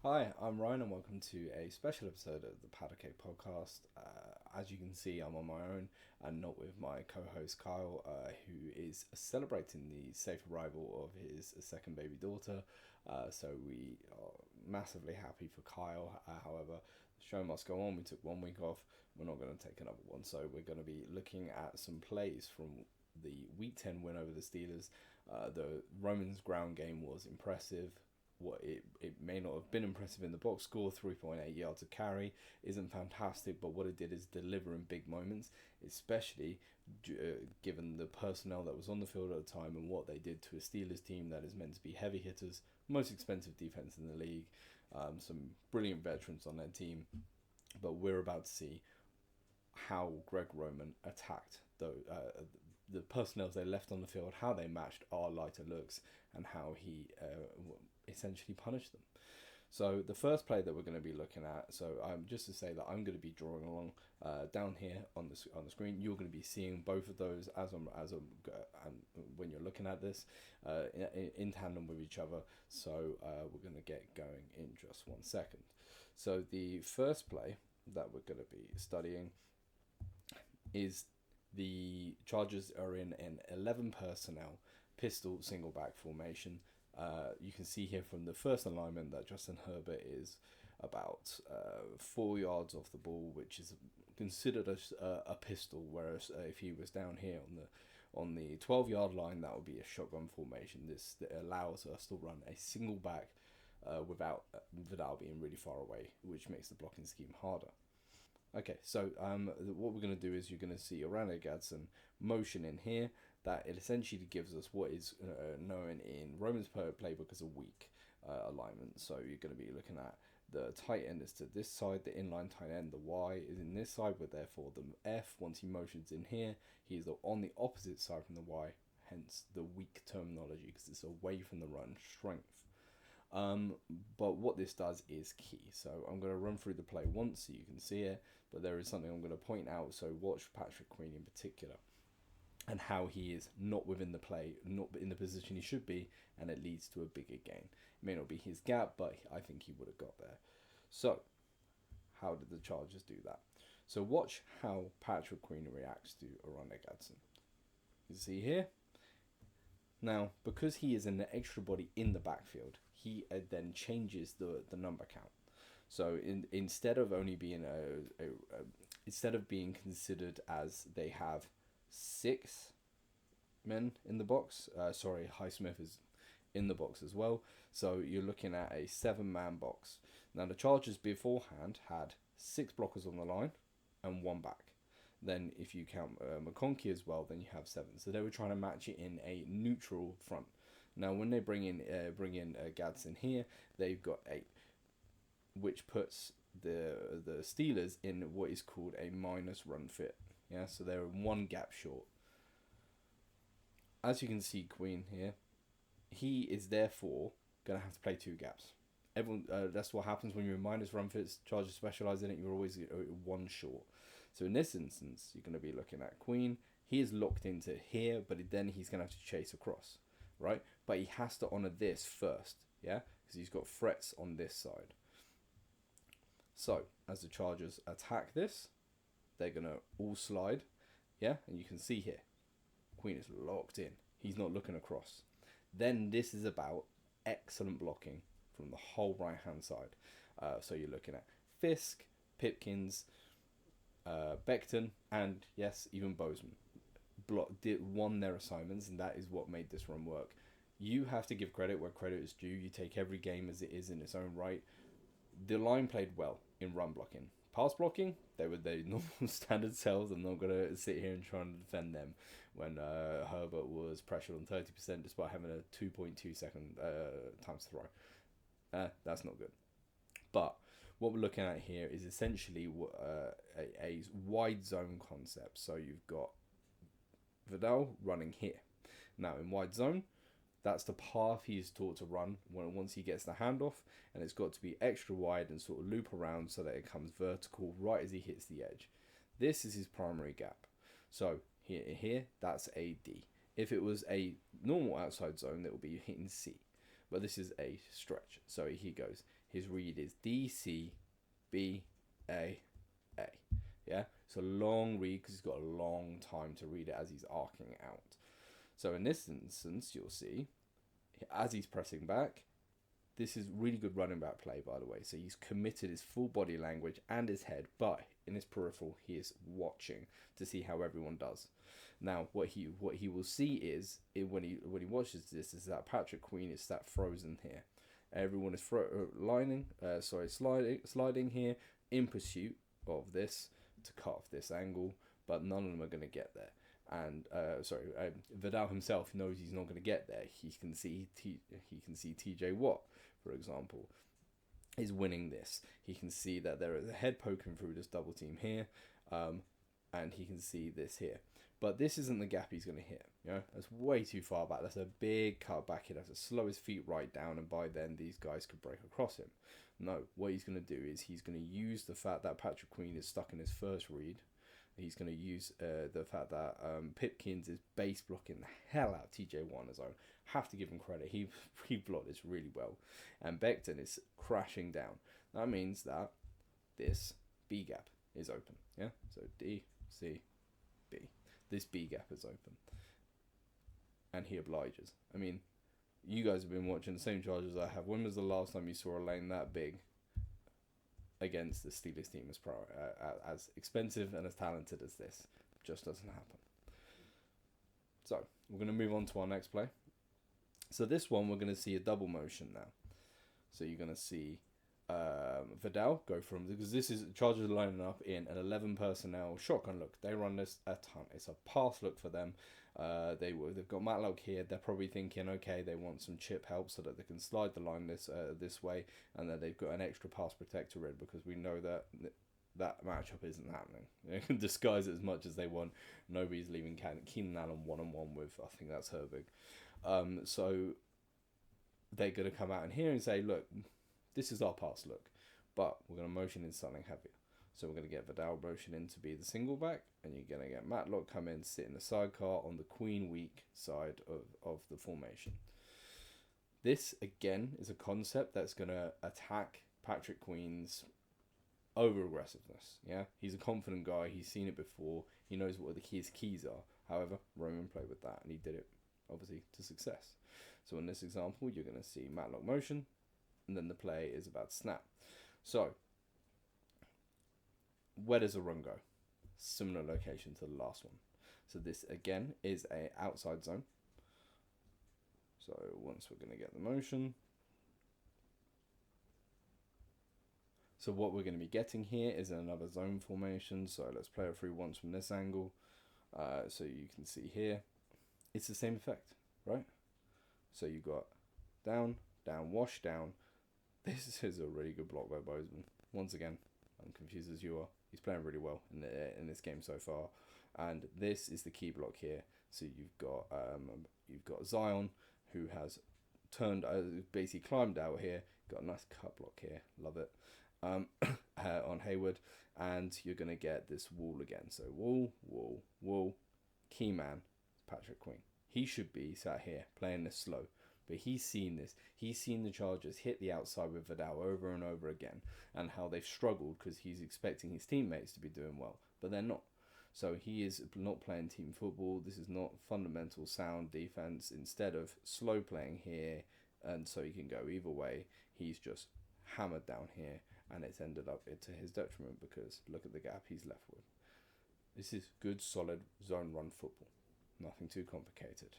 Hi, I'm Ryan, and welcome to a special episode of the Powderkeg Podcast. As you can see, I'm on my own and not with my co-host Kyle, who is celebrating the safe arrival of his second baby daughter. So we are massively happy for Kyle. However, the show must go on. We took 1 week off. We're not going to take another one. So we're going to be looking at some plays from the Week 10 win over the Steelers. The Romans ground game was impressive. It may not have been impressive in the box score. 3.8 yards a carry isn't fantastic, but what it did is deliver in big moments, especially given the personnel that was on the field at the time and what they did to a Steelers team that is meant to be heavy hitters, most expensive defense in the league, some brilliant veterans on their team. But we're about to see how Greg Roman attacked the personnel they left on the field, how they matched our lighter looks, and how he essentially punished them. So the first play that we're going to be looking at, just to say that I'm going to be drawing along down here on the screen. You're going to be seeing both of those when you're looking at this in tandem with each other. So we're going to get going in just 1 second. So the first play that we're going to be studying is the Chargers are in an 11 personnel pistol single back formation. You can see here from the first alignment that Justin Herbert is about 4 yards off the ball, which is considered a pistol, whereas if he was down here on the 12-yard line, that would be a shotgun formation. This allows us to run a single back without being really far away, which makes the blocking scheme harder. Okay, so what we're going to do is you're going to see Orlando Gadsden motion in here. That it essentially gives us what is known in Roman's playbook as a weak alignment. So you're going to be looking at the tight end is to this side, the inline tight end, the Y is in this side, but therefore the F, once he motions in here, he's on the opposite side from the Y, hence the weak terminology, because it's away from the run strength. But what this does is key. So I'm going to run through the play once so you can see it, but there is something I'm going to point out. So watch Patrick Queen in particular and how he is not within the play, not in the position he should be, and it leads to a bigger gain. It may not be his gap, but I think he would have got there. So how did the Chargers do that? So watch how Patrick Queen reacts to Orlando Gadsden. You see here? Now, because he is an extra body in the backfield, he then changes the number count. So instead of only being instead of being considered as they have 6 men in the box, Highsmith is in the box as well. So you're looking at a 7-man box. Now the Chargers beforehand had 6 blockers on the line and 1 back. Then if you count McConkey as well, then you have 7. So they were trying to match it in a neutral front. Now when they bring in Gadsden here, they've got 8, which puts the Steelers in what is called a minus run fit. Yeah, so they're 1 gap short. As you can see, Queen here, he is therefore going to have to play 2 gaps. That's what happens when you're in minus run fits. Chargers specialize in it. You're always 1 short. So in this instance, you're going to be looking at Queen. He is locked into here, but then he's going to have to chase across, right? But he has to honor this first, yeah, because he's got threats on this side. So as the Chargers attack this, they're going to all slide, yeah? And you can see here, Queen is locked in. He's not looking across. Then this is about excellent blocking from the whole right-hand side. So you're looking at Fisk, Pipkins, Becton, and yes, even Bozeman won their assignments, and that is what made this run work. You have to give credit where credit is due. You take every game as it is in its own right. The line played well in run blocking. Pass blocking, they were their normal standard selves. I'm not going to sit here and try and defend them when Herbert was pressured on 30% despite having a 2.2 second time to throw. That's not good. But what we're looking at here is essentially a wide zone concept. So you've got Vidal running here. Now in wide zone, that's the path he's taught to run once he gets the handoff, and it's got to be extra wide and sort of loop around so that it comes vertical right as he hits the edge. This is his primary gap. So here that's a D. If it was a normal outside zone, that would be hitting C. But this is a stretch. So he goes his read is D-C-B-A-A. Yeah, it's a long read because he's got a long time to read it as he's arcing out. So in this instance, you'll see, as he's pressing back, this is really good running back play, by the way. So he's committed his full body language and his head, but in his peripheral, he is watching to see how everyone does. Now, what he will see is when he watches this is that Patrick Queen is that frozen here. Everyone is sliding here in pursuit of this to cut off this angle, but none of them are going to get there. And Vidal himself knows he's not going to get there. He can see TJ Watt, for example, is winning this. He can see that there is a head poking through this double team here, and he can see this here. But this isn't the gap he's going to hit. That's way too far back. That's a big cut back. He'd have to slow his feet right down, and by then these guys could break across him. No, what he's going to do is he's going to use the fact that Patrick Queen is stuck in his first read. He's going to use the fact that Pipkins is base blocking the hell out of TJ Watt on his own. Have to give him credit. He blocked this really well. And Becton is crashing down. That means that this B gap is open. Yeah? So D, C, B. This B gap is open. And he obliges. I mean, you guys have been watching the same Chargers I have. When was the last time you saw a lane that big against the Steelers team as expensive and as talented as this? Just doesn't happen. So we're going to move on to our next play. So this one we're going to see a double motion now. So you're going to see Vidal go from, because this is Chargers lining up in an 11 personnel shotgun look. They run this a ton. It's a pass look for them. They've got Matlock here. They're probably thinking, okay, they want some chip help so that they can slide the line this way, and then they've got an extra pass protector in, because we know that matchup isn't happening. They can disguise it as much as they want. Nobody's leaving Keenan Allen one-on-one with, I think that's Herbig. So they're going to come out in here and say, look, this is our pass look, but we're going to motion in something heavier. So we're going to get Vidal motion in to be the single back, and you're going to get Matlock come in, sit in the sidecar on the Queen weak side of the formation. This, again, is a concept that's going to attack Patrick Queen's over-aggressiveness. Yeah, he's a confident guy. He's seen it before. He knows what his keys are. However, Roman played with that, and he did it, obviously, to success. So in this example, you're going to see Matlock motion, and then the play is about to snap. So where does a run go? Similar location to the last one. So this, again, is a outside zone. So once we're going to get the motion. So what we're going to be getting here is another zone formation. So let's play it through once from this angle. So you can see here, it's the same effect, right? So you got down, down, wash, down. This is a really good block by Bozeman. Once again, I'm confused as you are. He's playing really well in this game so far, and this is the key block here. So you've got Zion, who has turned, basically climbed out here. Got a nice cut block here, love it. On Hayward, and you're gonna get this wall again. So wall, key man, Patrick Queen. He should be sat here playing this slow. But he's seen this. He's seen the Chargers hit the outside with Vidal over and over again, and how they've struggled because he's expecting his teammates to be doing well, but they're not. So he is not playing team football. This is not fundamental sound defense. Instead of slow playing here, and so he can go either way, he's just hammered down here, and it's ended up to his detriment because look at the gap he's left with. This is good, solid zone run football. Nothing too complicated.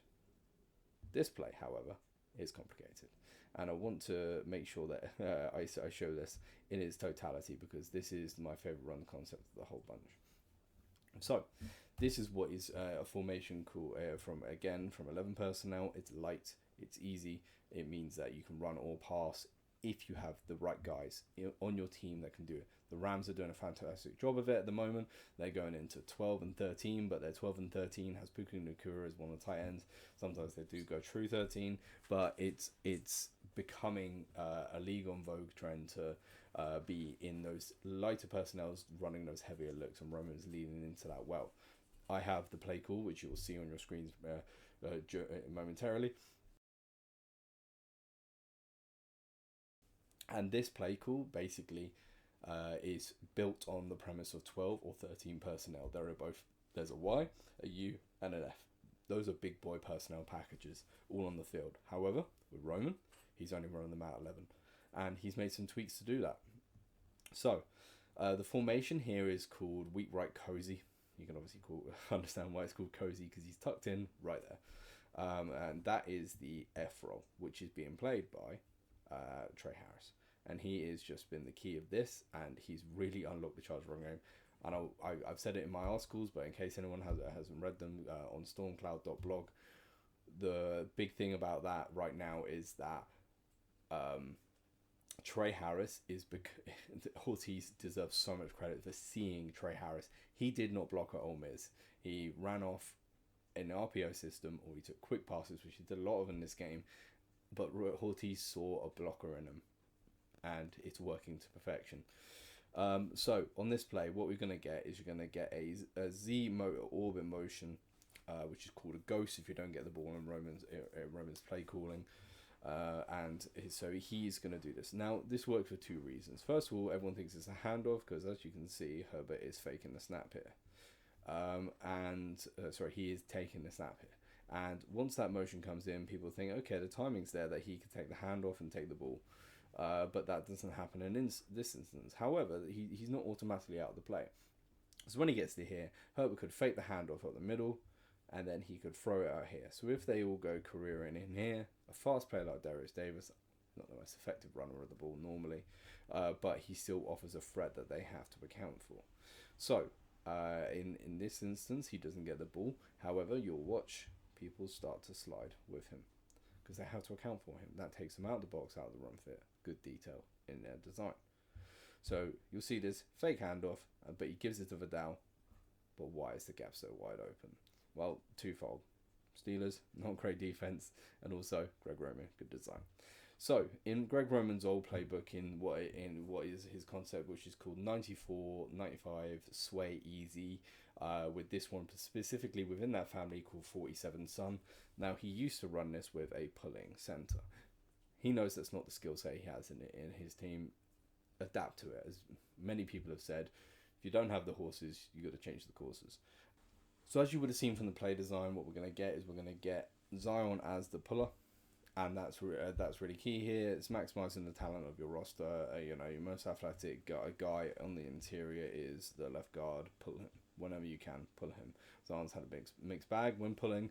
This play, however, is complicated, and I want to make sure that I show this in its totality, because this is my favorite run concept of the whole bunch. So this is what is a formation called from 11 personnel. It's light, it's easy. It means that you can run or pass if you have the right guys on your team that can do it. The Rams are doing a fantastic job of it at the moment. They're going into 12 and 13, but their 12 and 13 has Puka Nacua as one of the tight ends. Sometimes they do go true 13, but it's becoming a league on vogue trend to be in those lighter personnels running those heavier looks, and Roman's leading into that well. I have the play call, which you will see on your screens momentarily. And this play call basically is built on the premise of 12 or 13 personnel. There's a Y, a U, and an F. Those are big boy personnel packages all on the field. However, with Roman, he's only running them out 11. And he's made some tweaks to do that. So, the formation here is called weak right cozy. You can obviously understand why it's called cozy, because he's tucked in right there. And that is the F role, which is being played by Trey Harris. And he has just been the key of this, and he's really unlocked the Chargers run game. And I've said it in my articles, but in case anyone hasn't read them, on stormcloud.blog, the big thing about that right now is that Trey Harris Ortiz deserves so much credit for seeing Trey Harris. He did not block at Ole Miss. He ran off an RPO system, or he took quick passes, which he did a lot of in this game. But Ortiz saw a blocker in him, and it's working to perfection. So on this play, what we're going to get is you're going to get a Z orbit motion, which is called a ghost if you don't get the ball in Roman's play calling. And so he's going to do this. Now, this works for two reasons. First of all, everyone thinks it's a handoff because, as you can see, Herbert is faking the snap here. He is taking the snap here. And once that motion comes in, people think, okay, the timing's there that he can take the handoff and take the ball. But that doesn't happen in this instance. However, he's not automatically out of the play. So when he gets to here, Herbert could fake the handoff up the middle, and then he could throw it out here. So if they all go careering in here, a fast player like Darius Davis, not the most effective runner of the ball normally, but he still offers a threat that they have to account for. So in this instance, he doesn't get the ball. However, you'll watch people start to slide with him, because they have to account for him. That takes him out of the box, out of the run fit. Good detail in their design. So you'll see this fake handoff, but he gives it to Vidal. But why is the gap so wide open? Well, twofold. Steelers, not great defense, and also Greg Roman, good design. So in Greg Roman's old playbook, in what is his concept, which is called 94, 95, sway easy, with this one specifically within that family called 47 Sun. Now, he used to run this with a pulling center. He knows that's not the skill set he has in his team. Adapt to it. As many people have said, if you don't have the horses, you got to change the courses. So as you would have seen from the play design, what we're going to get is we're going to get Zion as the puller. And that's really key here. It's maximizing the talent of your roster. Your most athletic guy on the interior is the left guard. Pull him whenever you can. Pull him. Zion's had a big mixed bag when pulling.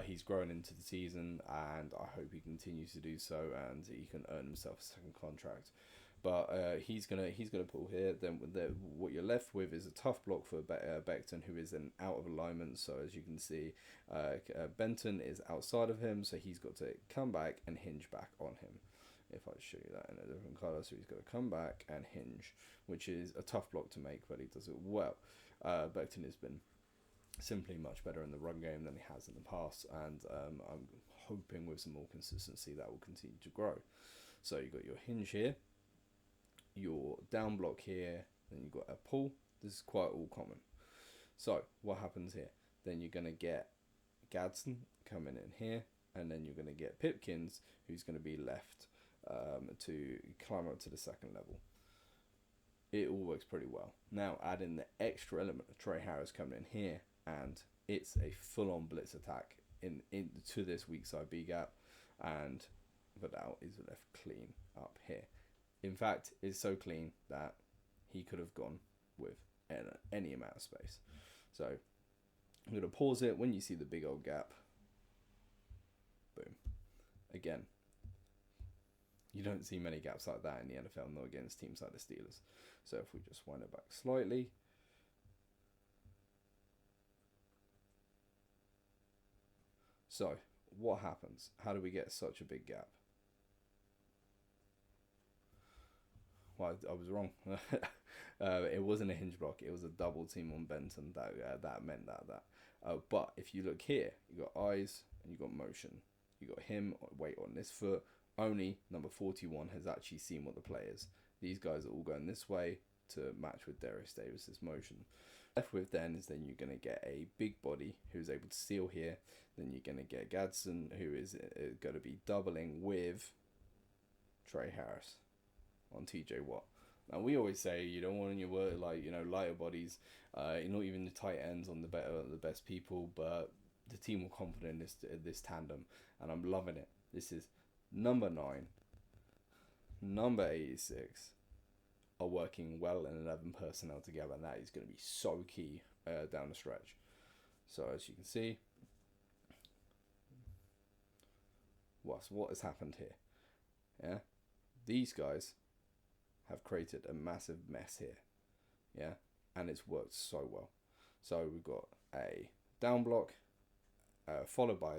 He's grown into the season, and I hope he continues to do so, and he can earn himself a second contract. But he's gonna pull here. Then what you're left with is a tough block for Becton, who is then out of alignment. So as you can see, Benton is outside of him, so he's got to come back and hinge back on him. If I show you that in a different color, so he's got to come back and hinge, which is a tough block to make, but he does it well. Becton has been simply much better in the run game than he has in the past, and I'm hoping with some more consistency that will continue to grow. So you've got your hinge here, your down block here, then you've got a pull. This is quite all common. So what happens here? Then you're going to get Gadsden coming in here, and then you're going to get Pipkins, who's going to be left to climb up to the second level. It all works pretty well. Now add in the extra element of Trey Harris coming in here, and it's a full-on blitz attack into this weak side B gap, and Vidal is left clean up here. In fact, it's so clean that he could have gone with any amount of space. So I'm going to pause it. When you see the big old gap, boom. Again, you don't see many gaps like that in the NFL, not against teams like the Steelers. So if we just wind it back slightly. So what happens? How do we get such a big gap? Well, I was wrong. It wasn't a hinge block. It was a double team on Benton. That meant that. But if you look here, you got eyes and you got motion. You got him weight on this foot. Only number 41 has actually seen what the play is. These guys are all going this way to match with Darius Davis's motion. Left with then is then you're going to get a big body who's able to steal here. Then you're going to get Gadsden, who is going to be doubling with Trey Harris. on TJ Watt. Now we always say you don't want your word like lighter bodies, not even the tight ends on the best people, but the team were confident in this tandem, and I'm loving it. This is number 9, number 86 are working well in 11 personnel together, and that is going to be so key down the stretch. So as you can see, what has happened here? Yeah, these guys have created a massive mess here. Yeah, and it's worked so well. So we've got a down block, followed by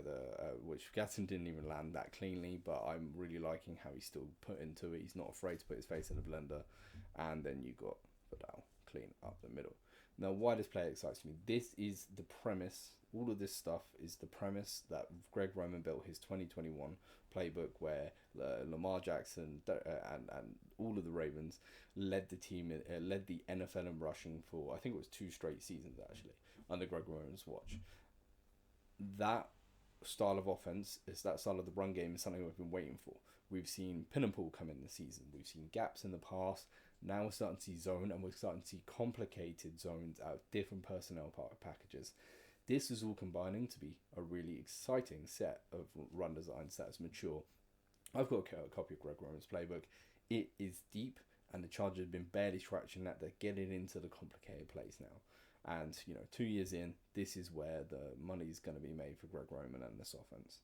which Gatton didn't even land that cleanly, but I'm really liking how he's still put into it. He's not afraid to put his face in the blender. And then you got Vidal clean up the middle. Now, why this play excites me? This is the premise. All of this stuff is the premise that Greg Roman built his 2021 playbook, where Lamar Jackson and all of the Ravens led the team, led the NFL in rushing for, I think it was 2 straight seasons actually, under Greg Roman's watch. That style of offense, that style of the run game is something we've been waiting for. We've seen pin and pull come in this season. We've seen gaps in the past. Now we're starting to see zone, and we're starting to see complicated zones out of different personnel packages. This is all combining to be a really exciting set of run designs that's mature. I've got a copy of Greg Roman's playbook. It is deep, and the Chargers have been barely scratching that. They're getting into the complicated plays now. And, 2 years in, this is where the money's going to be made for Greg Roman and this offense.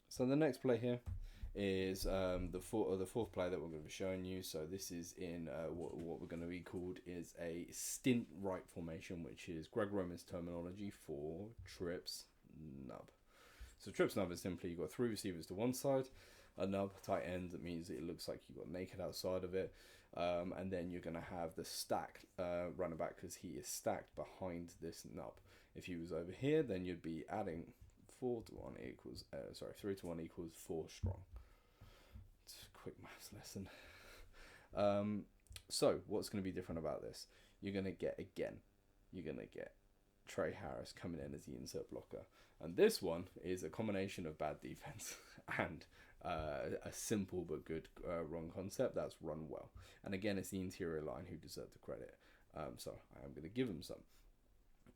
So the next play here is the fourth play that we're going to be showing you. So this is in what we're going to be called is a stint right formation, which is Greg Roman's terminology for trips nub. So trips nub is simply you've got 3 receivers to one side, a nub tight end. That means it looks like you've got naked outside of it, and then you're going to have the stacked running back because he is stacked behind this nub. If he was over here, then you'd be adding 3 to 1 equals 4 strong. It's a quick maths lesson. So what's going to be different about this? You're going to get Trey Harris coming in as the insert blocker, and this one is a combination of bad defense and a simple but good run concept that's run well. And again, it's the interior line who deserve the credit. So I am going to give them some.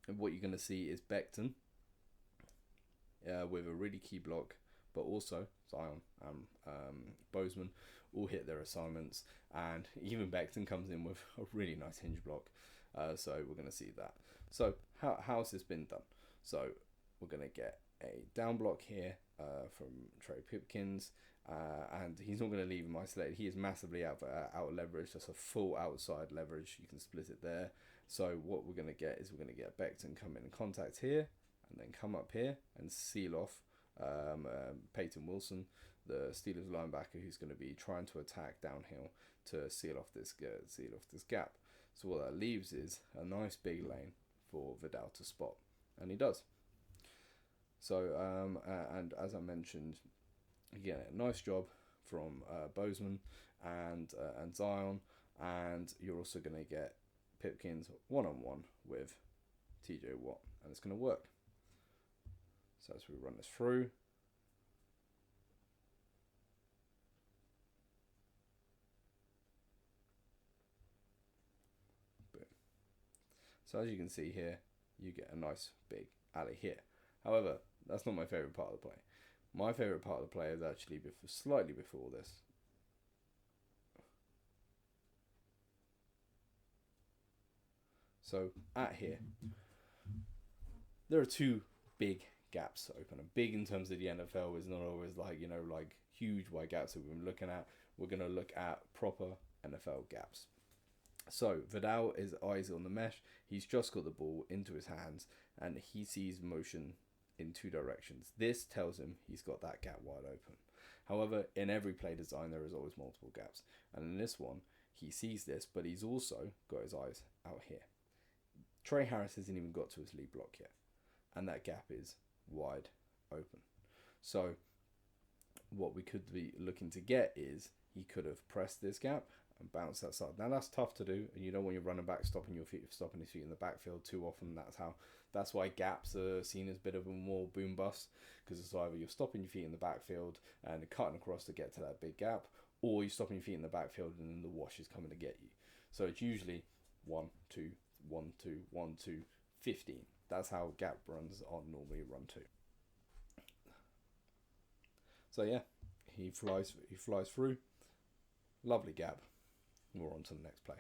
And what you're going to see is Becton with a really key block, but also Zion and Bozeman all hit their assignments, and even Becton comes in with a really nice hinge block. So we're going to see that. So how's this been done? So we're going to get a down block here from Trey Pipkins, and he's not going to leave him isolated. He is massively out leverage. That's a full outside leverage. You can split it there. So what we're going to get is we're going to get Becton come in contact here, and then come up here and seal off Peyton Wilson, the Steelers linebacker, who's going to be trying to attack downhill to seal off this gap. So what that leaves is a nice big lane for Vidal to spot, and he does. So and as I mentioned, again, a nice job from Bozeman and Zion, and you're also going to get Pipkins one-on-one with TJ Watt, and it's going to work. So as we run this through, boom. So as you can see here, you get a nice big alley here. However, that's not my favourite part of the play. My favourite part of the play is actually slightly before this. So at here, there are 2 big gaps open. And big in terms of the NFL is not always like huge wide gaps that we've been looking at. We're going to look at proper NFL gaps. So Vidal is eyes on the mesh. He's just got the ball into his hands, and he sees motion in 2 directions. This tells him he's got that gap wide open. However, in every play design, there is always multiple gaps. And in this one, he sees this, but he's also got his eyes out here. Trey Harris hasn't even got to his lead block yet, and that gap is wide open. So what we could be looking to get is he could have pressed this gap and bounce that side. Now that's tough to do, and you don't want your running back stopping his feet in the backfield too often. That's why gaps are seen as a bit of a more boom bust, because it's either you're stopping your feet in the backfield and cutting across to get to that big gap, or you're stopping your feet in the backfield and then the wash is coming to get you. So it's usually 1, 2, 1, 2, 1, 2, 15. That's how gap runs are normally run to. So yeah, he flies through. Lovely gap. We're on to the next play.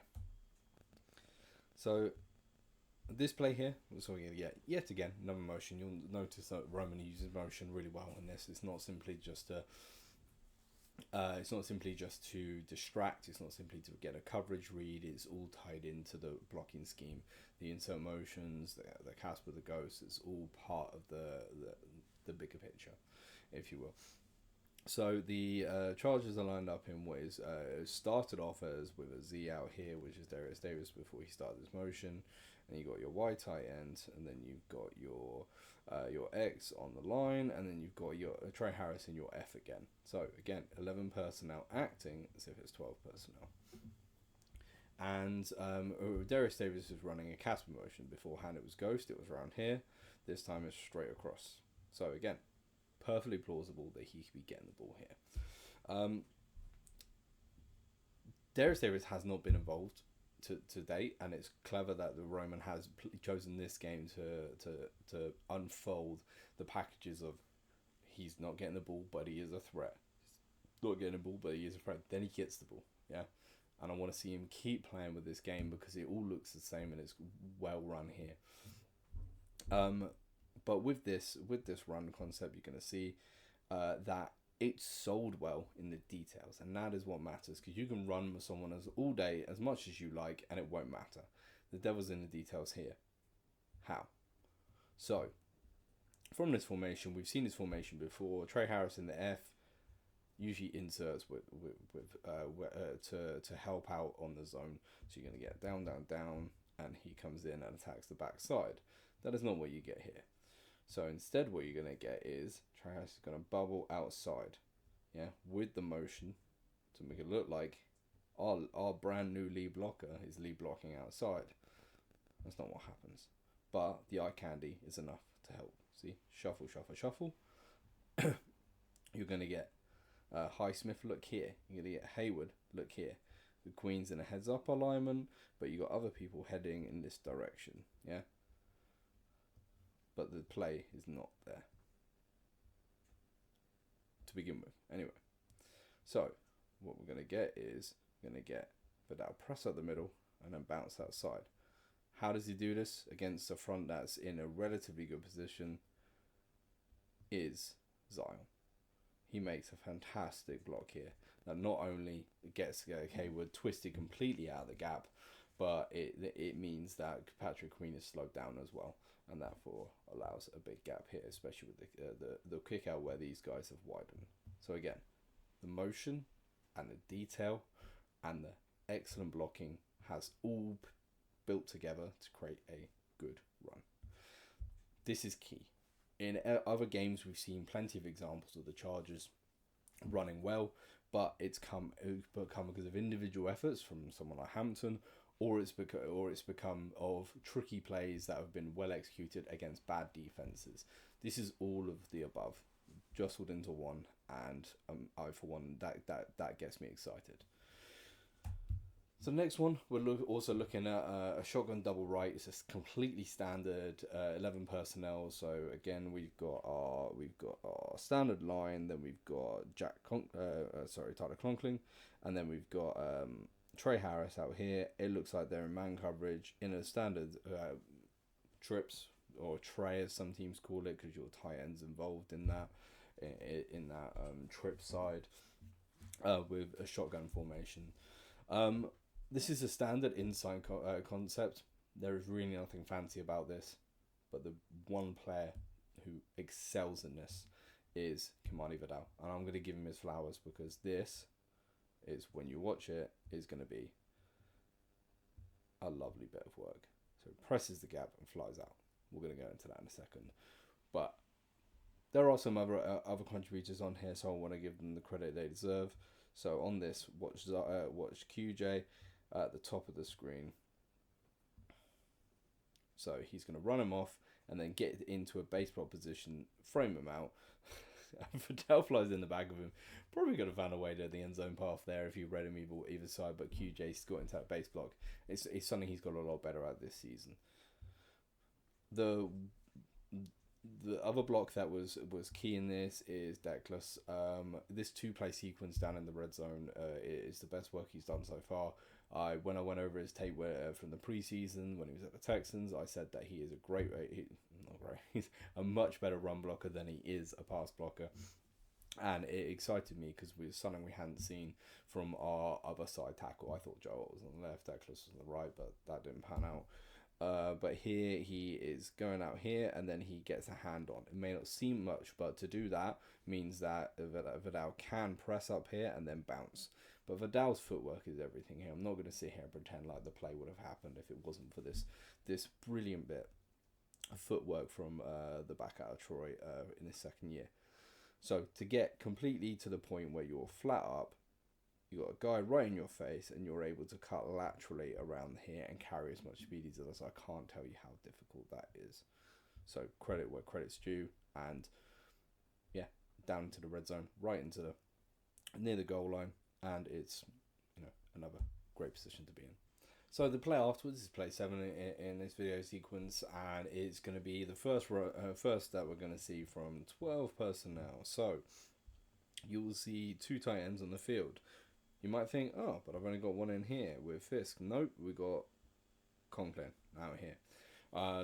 So this play here, so we're going to get yet again another motion. You'll notice that Roman uses motion really well in this. It's not simply just to distract. It's not simply to get a coverage read. It's all tied into the blocking scheme. The insert motions, the Casper, the Ghost. It's all part of the bigger picture, if you will. So the Chargers are lined up in what is started off as with a Z out here, which is Darius Davis before he started his motion. And you got your Y tight end, and then you've got your X on the line, and then you've got your Trey Harris and your F again. So again, 11 personnel acting as if it's 12 personnel. And Darius Davis is running a Casper motion. Beforehand it was Ghost, it was around here. This time it's straight across. So again, perfectly plausible that he could be getting the ball here. Darius Davis has not been involved to date, and it's clever that the Roman has chosen this game to unfold the packages of he's not getting the ball, but he is a threat. He's not getting the ball, but he is a threat. Then he gets the ball, yeah. And I want to see him keep playing with this game because it all looks the same and it's well run here. But with this run concept, you're going to see that it's sold well in the details, and that is what matters, because you can run with someone all day as much as you like and it won't matter. The devil's in the details here. How? So from this formation, we've seen this formation before. Trey Harris in the F usually inserts to help out on the zone, so you're going to get down, and he comes in and attacks the backside. That is not what you get here. So instead what you're going to get is Trey Harris is going to bubble outside, yeah, with the motion to make it look like our brand new lead blocker is lead blocking outside. That's not what happens. But the eye candy is enough to help. See? Shuffle, shuffle, shuffle. You're going to get Highsmith look here. You're going to get Hayward look here. The Queen's in a heads up alignment, but you got other people heading in this direction, yeah? But the play is not there to begin with. Anyway, so what we're going to get is Vidal press up the middle and then bounce outside. How does he do this against a front that's in a relatively good position? Is Zion. He makes a fantastic block here that not only gets Hayward twisted completely out of the gap, but it means that Patrick Queen is slowed down as well, and therefore allows a big gap here, especially with the kick out where these guys have widened. So again, the motion and the detail and the excellent blocking has all built together to create a good run. This is key. In other games, we've seen plenty of examples of the Chargers running well, but it's become because of individual efforts from someone like Hampton, or it's become of tricky plays that have been well executed against bad defenses. This is all of the above, jostled into one, and I for one that gets me excited. So the next one, we're also looking at a shotgun double right. It's a completely standard 11 personnel. So again, we've got our standard line. Then we've got Tyler Conkling, and then we've got Trey Harris out here. It looks like they're in man coverage in a standard trips, or tray as some teams call it, because your tight end's involved in that trip side with a shotgun formation. This is a standard inside concept. There is really nothing fancy about this, but the one player who excels in this is Kimani Vidal, and I'm going to give him his flowers, because this is, when you watch it, is going to be a lovely bit of work. So it presses the gap and flies out. We're going to go into that in a second, but there are some other contributors on here, so I want to give them the credit they deserve. So on this, watch QJ at the top of the screen. So he's going to run him off and then get into a base block position, frame him out. Vidal flies in the back of him. Probably could have found a way to the end zone path there if you read him either side, but QJ's got into that base block. It's something he's got a lot better at this season. The other block that was key in this is Deckless. This 2-play sequence down in the red zone is the best work he's done so far. When I went over his tape from the preseason when he was at the Texans, I said that he is he's a much better run blocker than he is a pass blocker. And it excited me because it was something we hadn't seen from our other side tackle. I thought Joel was on the left, Deckless was on the right, but that didn't pan out. But here he is going out here, and then he gets a hand on. It may not seem much, but to do that means that Vidal can press up here and then bounce. But Vidal's footwork is everything here. I'm not going to sit here and pretend like the play would have happened if it wasn't for this brilliant bit of footwork from the back out of Troy in his second year. So to get completely to the point where you're flat up, you got a guy right in your face, and you're able to cut laterally around here and carry as much speed as he does. I can't tell you how difficult that is. So credit where credit's due, and yeah, down into the red zone, right into near the goal line, and it's another great position to be in. So the play afterwards is play 7 in this video sequence, and it's going to be the first that we're going to see from 12 personnel. So you will see 2 tight ends on the field. You might think, oh, but I've only got one in here with Fisk. Nope, we got Conklin out here.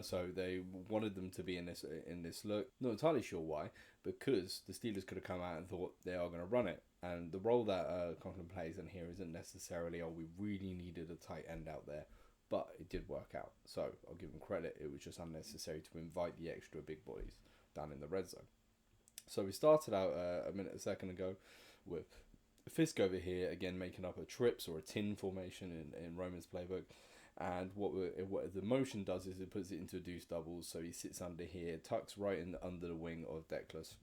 So they wanted them to be in this look. Not entirely sure why, because the Steelers could have come out and thought they are going to run it. And the role that Conklin plays in here isn't necessarily, we really needed a tight end out there. But it did work out. So I'll give them credit. It was just unnecessary to invite the extra big boys down in the red zone. So we started out a second ago with Fisk over here, again making up a trips or a tin formation in Roman's playbook. And what the motion does is it puts it into a deuce doubles. So he sits under here, tucks right under the wing of Deckless.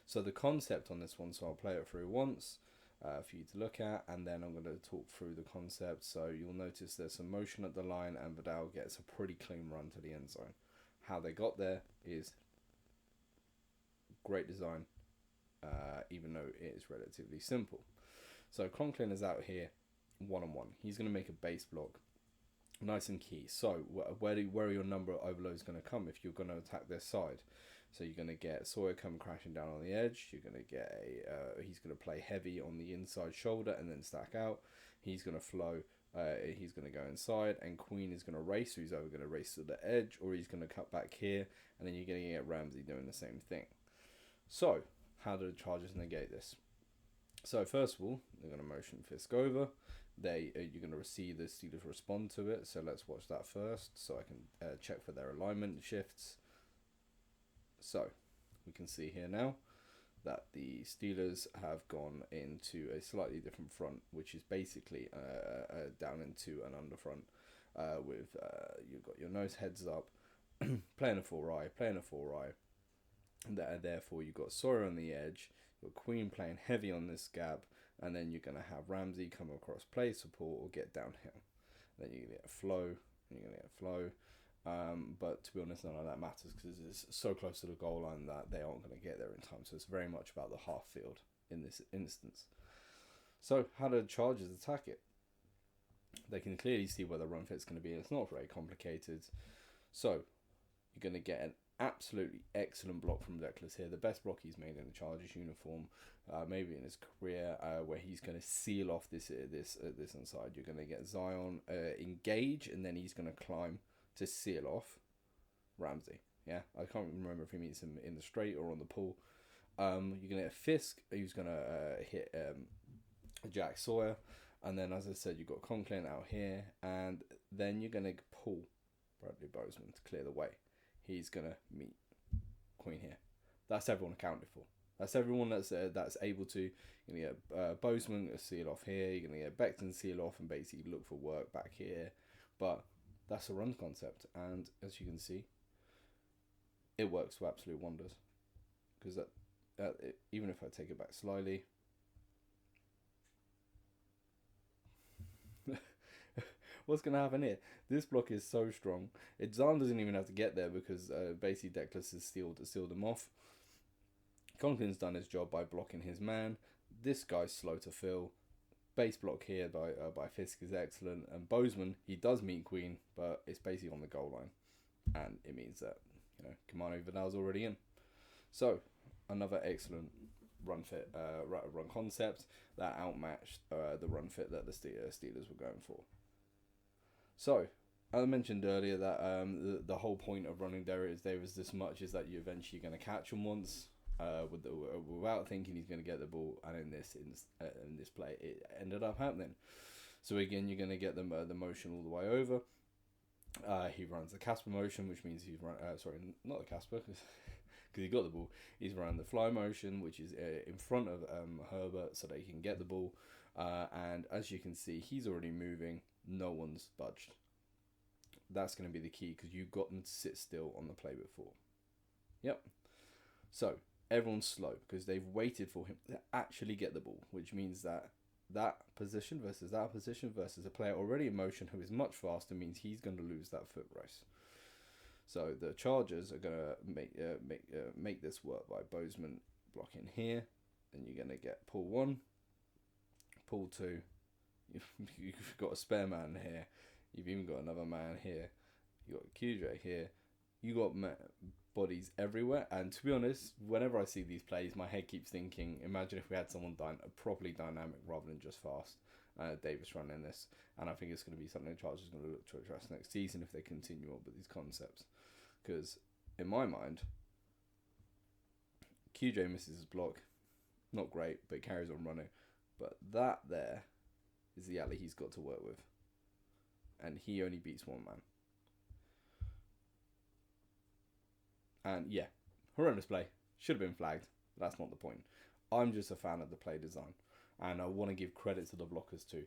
So the concept on this one, so I'll play it through once for you to look at, and then I'm going to talk through the concept. So you'll notice there's some motion at the line, and Vidal gets a pretty clean run to the end zone. How they got there is great design, even though it is relatively simple. So Conklin is out here one-on-one. He's going to make a base block, nice and key. So where are your number of overloads going to come if you're going to attack their side? So you're going to get Sawyer coming crashing down on the edge. You're going to get he's going to play heavy on the inside shoulder and then stack out. He's going to flow. He's going to go inside, and Queen is going to race. So he's either going to race to the edge or he's going to cut back here, and then you're going to get Ramsey doing the same thing. So how do the Chargers negate this? So first of all, they're going to motion Fisk over. You're going to receive the Steelers respond to it. So let's watch that first, so I can check for their alignment shifts. So we can see here now that the Steelers have gone into a slightly different front, which is basically down into an underfront with you've got your nose heads up, playing a 4-eye. And therefore you've got Sawyer on the edge, you've got Queen playing heavy on this gap, and then you're going to have Ramsey come across play support or get downhill. Then you're going to get a flow. But to be honest, none of that matters because it's so close to the goal line that they aren't going to get there in time. So it's very much about the half field in this instance. So how do the Chargers attack it? They can clearly see where the run fit's going to be. It's not very complicated. So you're going to get an absolutely excellent block from Deckless here. The best block he's made in the Chargers uniform, maybe in his career, where he's going to seal off this inside. You're going to get Zion engage, and then he's going to climb to seal off Ramsey. Yeah, I can't remember if he meets him in the straight or on the pull. You're going to get Fisk, who's going to hit Jack Sawyer. And then, as I said, you've got Conklin out here. And then you're going to pull Bradley Bozeman to clear the way. He's going to meet Queen here. That's everyone accounted for. That's everyone that's able to. You're going to get Bozeman seal off here. You're going to get Becton seal off and basically look for work back here. But that's a run concept, and as you can see, it works for absolute wonders. Because even if I take it back slightly, What's going to happen here? This block is so strong. Zahn doesn't even have to get there because basically Declan has sealed him off. Conklin's done his job by blocking his man. This guy's slow to fill. Base block here by Fisk is excellent. And Bozeman, he does meet Queen, but it's basically on the goal line. And it means that, Kamano Vidal's already in. So, another excellent run concept that outmatched the run fit that the Steelers were going for. So, as I mentioned earlier, that the whole point of running Darius Davis this much is that you're eventually going to catch him once without thinking he's going to get the ball. And in this play, it ended up happening. So again, you're going to get the motion all the way over. He runs the Casper motion, which means he's not the Casper, because he got the ball. He's running the fly motion, which is in front of Herbert, so that he can get the ball. And as you can see, he's already moving. No one's budged. That's going to be the key, because you got them to sit still on the play before. Yep. So everyone's slow because they've waited for him to actually get the ball, which means that position versus a player already in motion who is much faster means he's going to lose that foot race. So the Chargers are going to make this work by Bozeman blocking here. Then you're going to get pull 1, pull 2. You've got a spare man here. You've even got another man here. You got QJ here. You got bodies everywhere. And to be honest, whenever I see these plays, my head keeps thinking, imagine if we had someone properly dynamic rather than just fast. Davis running this. And I think it's going to be something the Chargers are going to look to address next season if they continue on with these concepts. Because in my mind, QJ misses his block. Not great, but carries on running. But that there is the alley he's got to work with. And he only beats one man. And yeah, horrendous play. Should have been flagged. But that's not the point. I'm just a fan of the play design. And I want to give credit to the blockers too.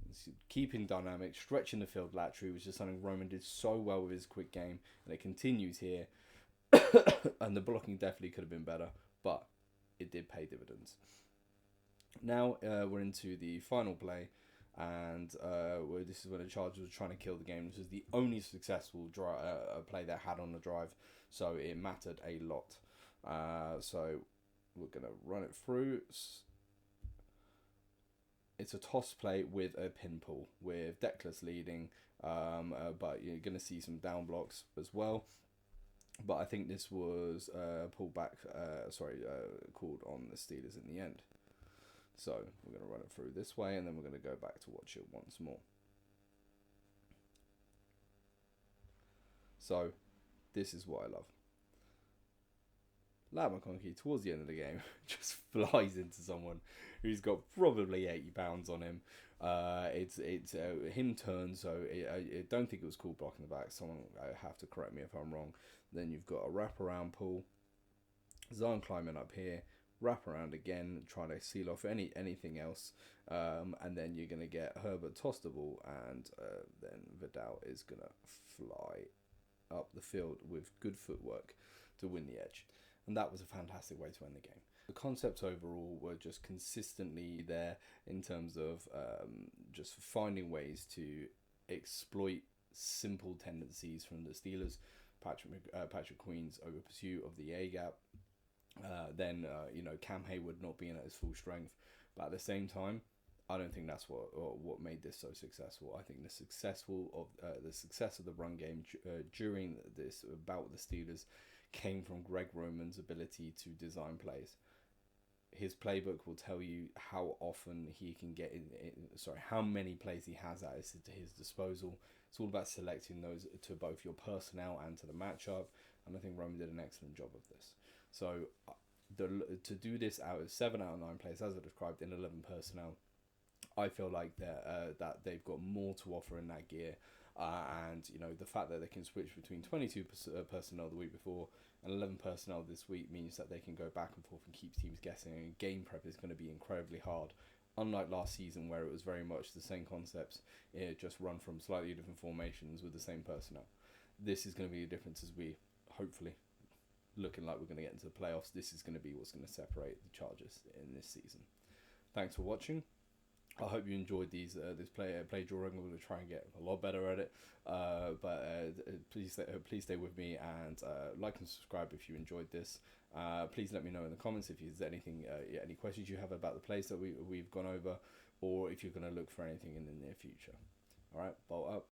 It's keeping dynamic, stretching the field laterally, which is something Roman did so well with his quick game. And it continues here. And the blocking definitely could have been better. But it did pay dividends. Now we're into the final play. And this is when the Chargers were trying to kill the game. This was the only successful play they had on the drive. So it mattered a lot. So we're going to run it through. It's a toss play with a pin pull, with Declan leading. But you're going to see some down blocks as well. But I think this was called on the Steelers in the end. So we're going to run it through this way, and then we're going to go back to watch it once more. So this is what I love. Lad McConkey, towards the end of the game, just flies into someone who's got probably 80 pounds on him. It's him turn, so I don't think it was called blocking the back. Someone have to correct me if I'm wrong. Then you've got a wraparound pull. Zahn climbing up here. Wrap around again, trying to seal off anything else, and then you're going to get Herbert toss the ball, and then Vidal is going to fly up the field with good footwork to win the edge. And that was a fantastic way to end the game. The concepts overall were just consistently there in terms of just finding ways to exploit simple tendencies from the Steelers. Patrick Queen's over pursuit of the A-gap. Then Cam Hayward not being at his full strength, but at the same time, I don't think that's what made this so successful. I think the success of the run game during this bout with the Steelers came from Greg Roman's ability to design plays. His playbook will tell you how often he can get how many plays he has at his disposal. It's all about selecting those to both your personnel and to the matchup, and I think Roman did an excellent job of this. So to do this out of 7 out of 9 plays, as I described, in 11 personnel, I feel like that they've got more to offer in that gear. And the fact that they can switch between 22 personnel the week before and 11 personnel this week means that they can go back and forth and keep teams guessing. And game prep is going to be incredibly hard. Unlike last season, where it was very much the same concepts, just run from slightly different formations with the same personnel. This is going to be the difference as we hopefully, looking like we're going to get into the playoffs. This is going to be what's going to separate the Chargers in this season. Thanks for watching. I hope you enjoyed this play drawing. We're going to try and get a lot better at it. Please stay with me, and like and subscribe if you enjoyed this. Please let me know in the comments if there's anything, any questions you have about the plays that we've gone over, or if you're going to look for anything in the near future. All right, bolt up.